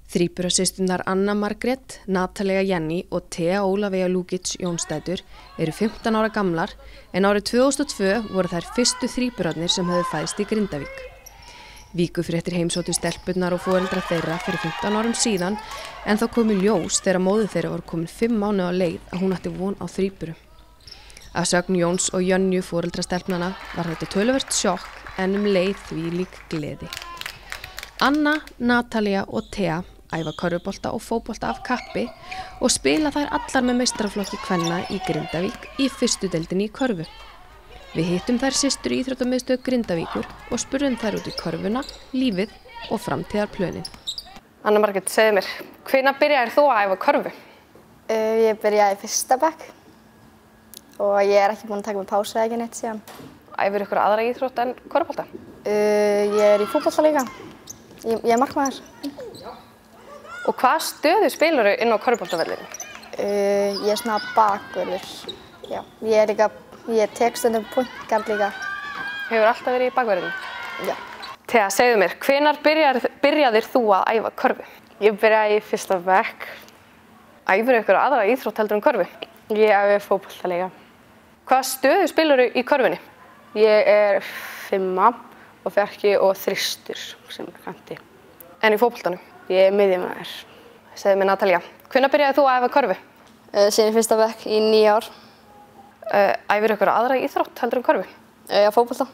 Þríburasysturnar Anna Margrét, Natalia Jenny og Thea Ólafía Lukic Jónsdætur eru 15 ára gamlar en árið 2002 voru þær fyrstu þríburarnir sem höfðu fæðst í Grindavík. Víkufréttir heimsóttu stelpurnar og foreldra þeirra fyrir 15 árum síðan en þá kom í ljós þegar móðir þeirra var komin 5 mánuði á leið að hún átti von á þríburum. Að sögn Jóns og Jönju foreldra stelpnanna var þetta töluvert sjokk en leið því lík gleði. Anna, Natalia og Thea æfa körfubolta og fótbolta af kappi og spila þær allar með meistaraflokki kvenna í Grindavík í fyrstu deildinni í körfu. Við hittum þær systur í íþróttamiðstöð Grindavíkur og spurðum þær út í körfuna, lífið og framtíðarplönin. Anna Margrét, segðu mér, hvenær byrjaðir þú að æfa körfu? Ég byrjaði í 1. bekk og ég er ekki búin að taka mig pásu eða ekki neitt síðan. Æfir ykkur aðra íþrótt en körfubolta? Ég er í fótbolta líka. Ég er markmaður. Og hvað stöðu spilarðu inn á körfuboltavellinu? Ég er svona bakvörður. Já, ég tek stundum point guard líka. Hefur alltaf verið í bakvörðinu? Já. Thea, segðu mér, hvenær byrjaðir þú að æfa körfu? Ég byrjaði í 1. bekk. Æfir ykkur aðra íþrótt heldur en körfu? Ég æfi fótbolta líka. Hvað stöðu spilarðu í körfunni? Ég er 5 og fjarki og þristur sem er kanti. En í fótboltanum? Ég er miðjumaður. Segðu mér, Natalia, hvenær byrjaðir þú að æfa körfu? Síðan í 1. bekk í 9 ár. Æfir ykkur aðra íþrótt heldur en körfu? Já, fótbolta.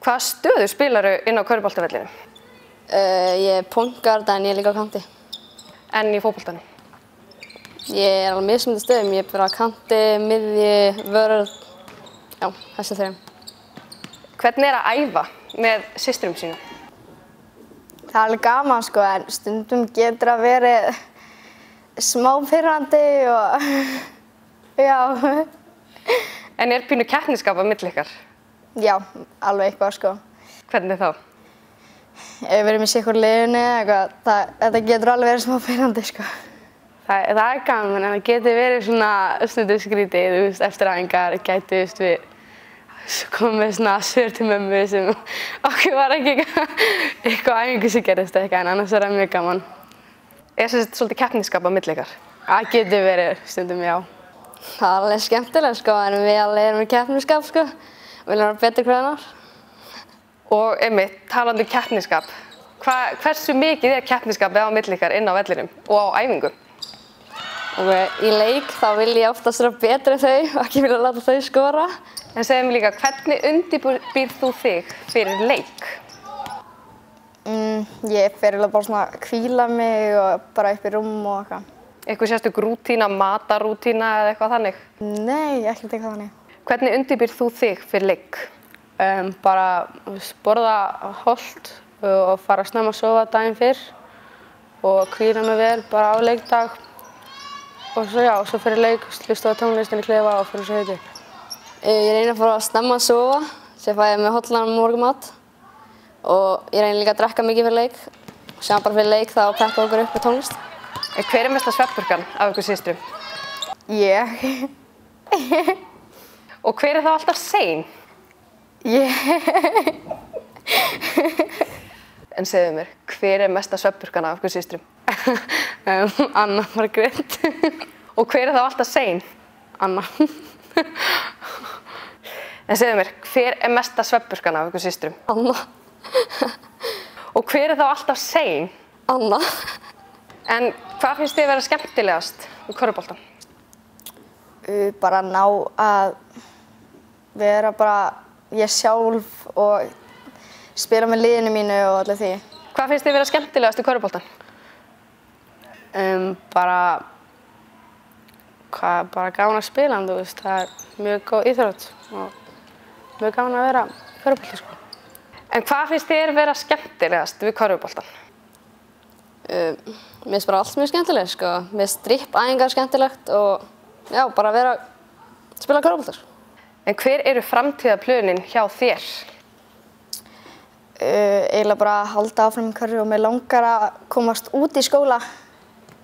Hvaða stöðu spilarðu inn á körfuboltavellinu? Ég er point guard en ég er líka á kanti. En í fótboltanum? Ég er alveg mismunandi stöðum. Ég er bara á kanti, miðju, vörð. Já, þessi þrjum. Hvernig er að æfa með systurum sínum? Það er alveg gaman sko, en stundum getur að vera smá pirrandi og já. En er pínu keppnisskap á milli ykkar? Já, alveg eitthvað sko. Hvernig þá? Ef við erum í sikkur liðinu eða eitthvað, þetta getur alveg verið smá pirrandi sko. Það er gaman en það getur verið svona stundum skrítið, eftir æfingar gæti við komið svona svör til mömmu sem okkur var ekki eitthvað æfingu sem gerðist eitthvað en annars er það mjög gaman. Er þetta svolítið keppnisskap á milli ykkar? Það getur verið stundum, já. Það er alveg skemmtilega sko, en við alveg erum í keppnisskap sko. Viljum vera betri hver annar. Og einmitt, talandi um keppnisskap, hversu mikið er keppnisskapið á milli ykkar inn á vellinum og á æfingu? Í leik þá vil ég oftast vera betri en þau og ekki vilja láta þau skora. En segðu mér líka, hvernig undirbýrð þú þig fyrir leik? Ég fer bara svona að hvíla mig og bara upp í rúm og eitthvað. Eitthvað sérstök rútína, matarrútína eða eitthvað þannig? Nei, ekkert eitthvað þannig. Hvernig undirbýrð þú þig fyrir leik? Bara borða hollt og fara snemma að sofa daginn fyrr og hvíla mig vel bara á leikdag. Og svo fyrir leik, hlusta á tónlistinni í klefa og fyrir svo heiti. Ég reyni að fara snemma að sofa, sem fæ ég með hollan morgunmat. Og ég reyni líka að drekka mikið fyrir leik. Sem bara fyrir leik þá peppa okkur upp með tónlist. Hver er mesta svefnburkan af ykkur systrum? Ég. Og hver er þá alltaf sein? Ég. En segðu mér, hver er mesta svefnburkan af ykkur systrum? Anna Margrét. Og hver er þá alltaf sein? Anna. En segðu mér, hver er mesta svefnburkan af ykkur systrum? Anna. Og hver er þá alltaf sein? Anna. En hvað finnst þið að vera skemmtilegast í körfubolta? Bara ná að vera bara ég sjálf og spila með liðinu mínu og allir því. Hvað finnst þið að vera skemmtilegast í körfubolta? Bara gaman að spila, þú veist, það er mjög góð íþrótt og mjög gaman að vera körfubolti sko. En hvað finnst þér vera skemmtilegast við körfuboltan? Mér finnst bara allt mjög skemmtilegt sko. Mér finnst drippæfingar skemmtilegt og já, bara vera að spila körfubolta. En hver eru framtíðarplönin hjá þér? Eiginlega bara að halda áfram í körfu og mér langar að komast út í skóla.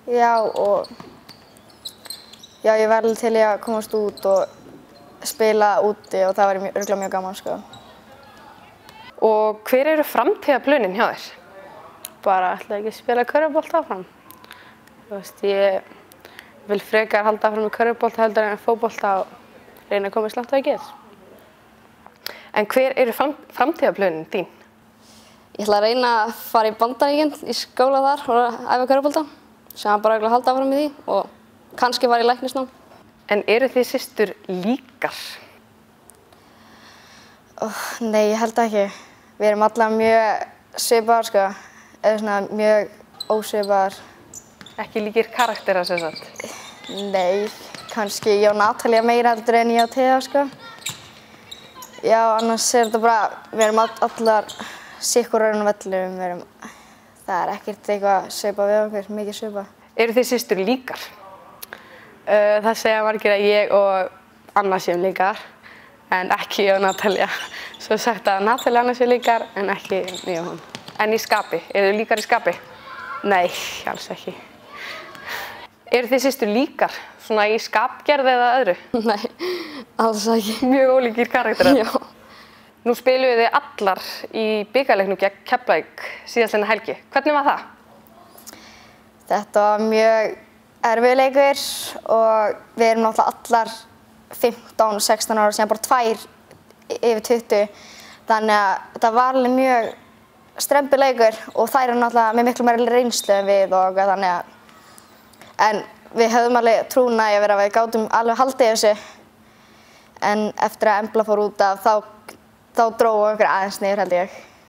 Já, og já, ég verði til að komast út og spila úti og það væri örugglega mjög gaman sko. Og hver eru framtíðarplönin hjá þér? bara ætla ekki að spila körfubolta áfram. Þú veist, ég vil frekar halda áfram með körfubolta heldur en fótbolta og reyna að komast langt á að gera. En hver eru framtíðarplönin þín? Ég ætla að reyna að fara í Bandaríkin í skóla þar og æfa körfubolta. Sem bara að halda áfram í því og kannski fara í læknisnám. En eru þið systur líkar? Nei, ég held ekki. Við erum allar mjög svipaðar, sko. Eða svona mjög ósvipaðar. Ekki líkir karakterar sem sagt? Nei, kannski ég og Natalía meira heldur en ég og Thea, sko. Já, annars er þetta bara, við erum allar sitt hvor raun á vellinum. Það er ekkert eitthvað svipað við okkur, mikið svipað. Eru þið systur líkar? Það segja margir að ég og Anna séum líkar, en ekki ég og Natalía. Svo sagt að Natalía og Anna séu líkar, en ekki ég og hún. En í skapi? Eru þið líkar í skapi? Nei, alls ekki. Eru þið systur líkar? Svona í skapgerð eða öðru? Nei, alls ekki. Mjög ólíkir karakterar? Já. Nú spiluðu þið allar í bikarleiknum gegn Keflavík síðastliðna helgi. Hvernig var það? Þetta var mjög erfiður leikur og við erum náttúrulega allar 15 og 16 ára, síðan bara 2 yfir 20. Þannig að þetta var alveg mjög strembið leikur og þær eru náttúrulega með miklu meira reynslu en við og þannig að. En við höfðum alveg trúna í að við gátum alveg haldið þessu. En eftir að Embla fór út af þá drógu okkur aðeins niður, held ég.